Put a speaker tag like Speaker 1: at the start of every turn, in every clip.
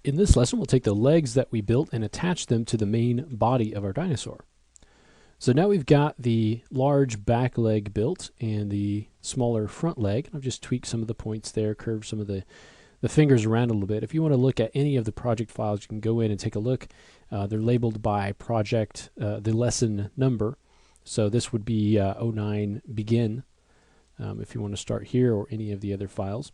Speaker 1: In this lesson, we'll take the legs that we built and attach them to the main body of our dinosaur. So now we've got the large back leg built and the smaller front leg. I've just tweaked some of the points there, curved some of the fingers around a little bit. If you want to look at any of the project files, you can go in and take a look. They're labeled by project, the lesson number. So this would be 09 begin if you want to start here, or any of the other files.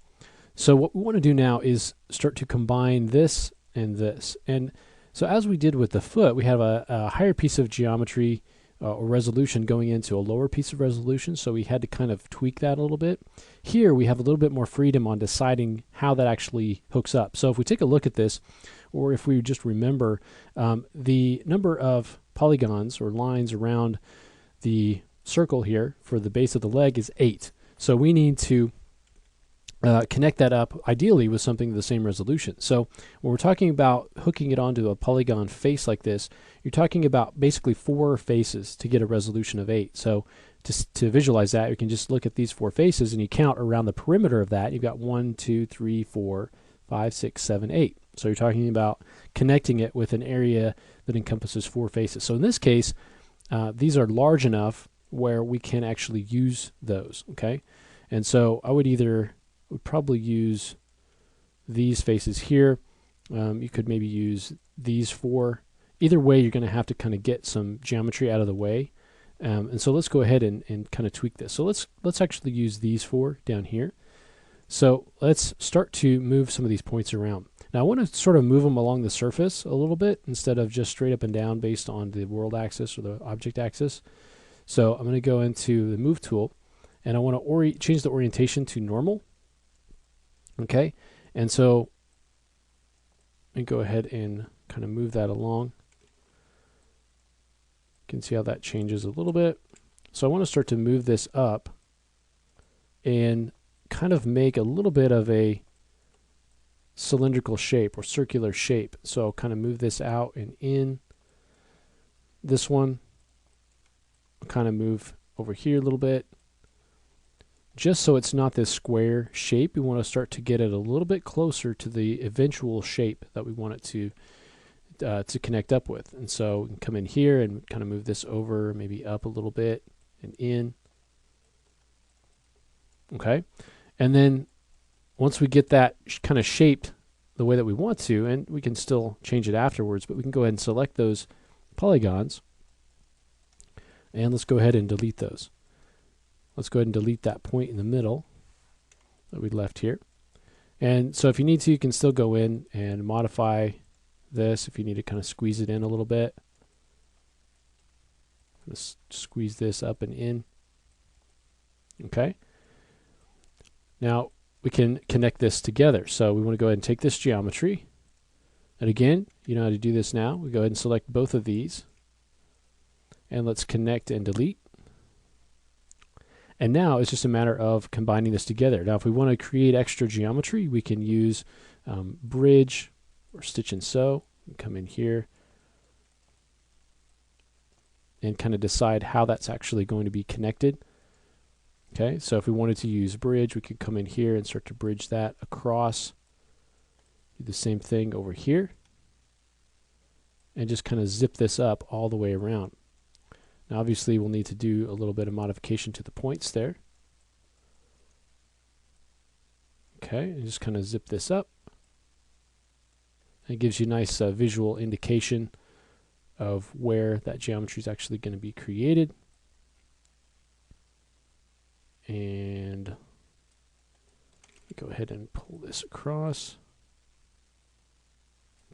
Speaker 1: So what we want to do now is start to combine this and this. And so as we did with the foot, we have a higher piece of geometry or resolution going into a lower piece of resolution, so we had to kind of tweak that a little bit. Here we have a little bit more freedom on deciding how that actually hooks up. So if we take a look at this, or if we just remember, the number of polygons or lines around the circle here for the base of the leg is 8. So we need to connect that up ideally with something the same resolution. So when we're talking about hooking it onto a polygon face like this, you're talking about basically 4 faces to get a resolution of 8. So to visualize that, you can just look at these 4 faces and you count around the perimeter of that. You've got 1, 2, 3, 4, 5, 6, 7, 8. So you're talking about connecting it with an area that encompasses 4 faces. So in this case, these are large enough where we can actually use those, okay? And so I would probably use these faces here. You could maybe use these 4. Either way, you're going to have to kind of get some geometry out of the way. And so let's go ahead and kind of tweak this. So let's actually use these 4 down here. So let's start to move some of these points around. Now I want to sort of move them along the surface a little bit instead of just straight up and down based on the world axis or the object axis. So I'm going to go into the move tool, and I want to change the orientation to normal. Okay, and so let me go ahead and kind of move that along. You can see how that changes a little bit. So I want to start to move this up and kind of make a little bit of a cylindrical shape or circular shape. So I'll kind of move this out and in. This one, I'll kind of move over here a little bit. Just so it's not this square shape, we want to start to get it a little bit closer to the eventual shape that we want it to connect up with. And so we can come in here and kind of move this over, maybe up a little bit and in. Okay, and then once we get that kind of shaped the way that we want to, and we can still change it afterwards, but we can go ahead and select those polygons, and let's go ahead and delete those. Let's go ahead and delete that point in the middle that we left here. And so if you need to, you can still go in and modify this if you need to kind of squeeze it in a little bit. Let's squeeze this up and in. Okay. Now we can connect this together. So we want to go ahead and take this geometry. And again, you know how to do this now. We go ahead and select both of these. And let's connect and delete. And now it's just a matter of combining this together. Now if we want to create extra geometry, we can use bridge or stitch and sew. We come in here and kind of decide how that's actually going to be connected. Okay, so if we wanted to use bridge, we could come in here and start to bridge that across. Do the same thing over here. And just kind of zip this up all the way around. Now obviously we'll need to do a little bit of modification to the points there. Okay, and just kind of zip this up. It gives you a nice visual indication of where that geometry is actually going to be created. And go ahead and pull this across.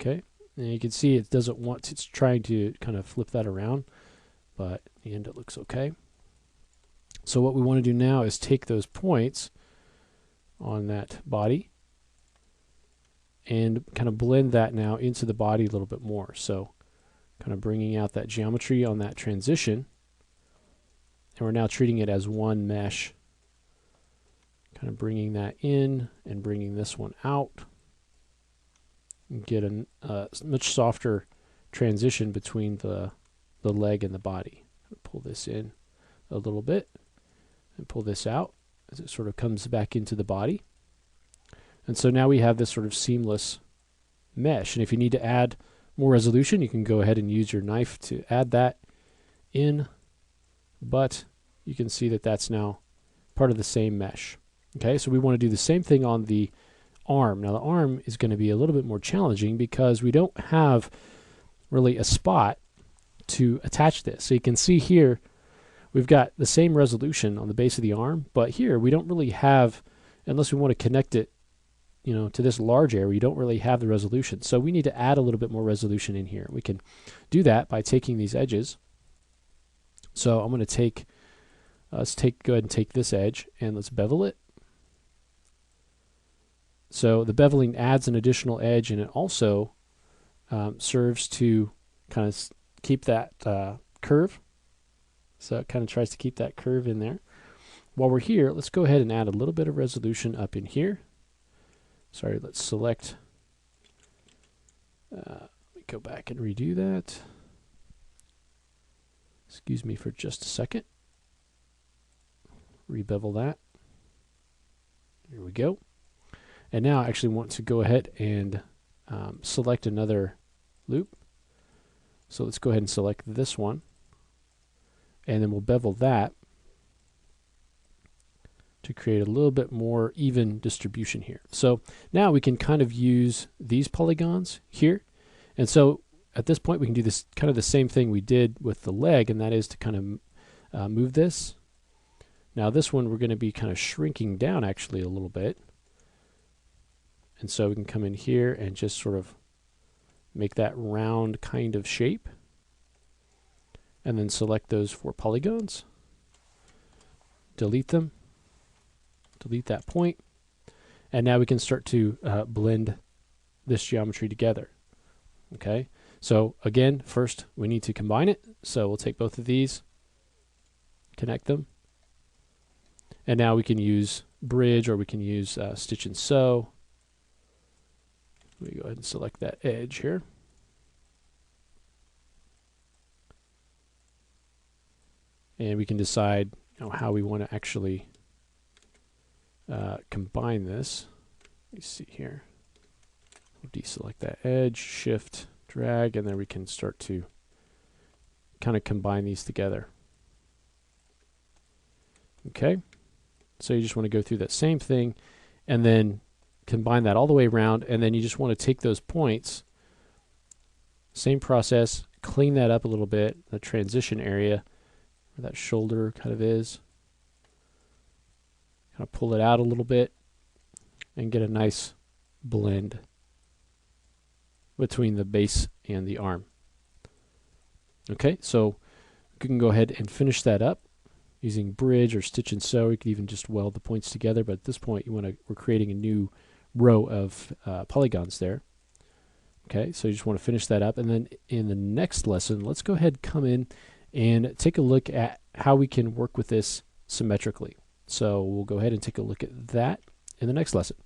Speaker 1: Okay, and you can see it doesn't want to, it's trying to kind of flip that around, but in the end it looks okay. So what we want to do now is take those points on that body and kind of blend that now into the body a little bit more. So kind of bringing out that geometry on that transition, and we're now treating it as one mesh. Kind of bringing that in and bringing this one out. And get a much softer transition between the leg and the body. Pull this in a little bit and pull this out as it sort of comes back into the body. And so now we have this sort of seamless mesh. And if you need to add more resolution, you can go ahead and use your knife to add that in, but you can see that that's now part of the same mesh. Okay, so we want to do the same thing on the arm. Now the arm is going to be a little bit more challenging because we don't have really a spot to attach this. So you can see here we've got the same resolution on the base of the arm, but here we don't really have, unless we want to connect it, you know, to this large area, you don't really have the resolution. So we need to add a little bit more resolution in here. We can do that by taking these edges. So I'm going to take, go ahead and take this edge and let's bevel it. So the beveling adds an additional edge, and it also serves to kind of keep that curve. So it kind of tries to keep that curve in there. While we're here, let's go ahead and add a little bit of resolution up in here. Sorry, let's select. Let me go back and redo that. Excuse me for just a second. Rebevel that. Here we go. And now I actually want to go ahead and select another loop. So let's go ahead and select this one. And then we'll bevel that to create a little bit more even distribution here. So now we can kind of use these polygons here. And so at this point we can do this kind of the same thing we did with the leg, and that is to kind of move this. Now this one we're going to be kind of shrinking down actually a little bit. And so we can come in here and just sort of make that round kind of shape. And then select those 4 polygons. Delete them. Delete that point. And now we can start to blend this geometry together. Okay, so again, first we need to combine it. So we'll take both of these, connect them. And now we can use bridge, or we can use stitch and sew. Let me go ahead and select that edge here. And we can decide, you know, how we want to actually combine this. Let me see here. We'll deselect that edge, shift, drag, and then we can start to kind of combine these together. Okay, so you just want to go through that same thing and then combine that all the way around, and then you just want to take those points, same process, clean that up a little bit, the transition area where that shoulder kind of is, kind of pull it out a little bit and get a nice blend between the base and the arm. Okay, so you can go ahead and finish that up using bridge or stitch and sew. You could even just weld the points together, but at this point we're creating a new row of polygons there. Okay, so you just want to finish that up, and then in the next lesson, let's go ahead and come in and take a look at how we can work with this symmetrically. So we'll go ahead and take a look at that in the next lesson.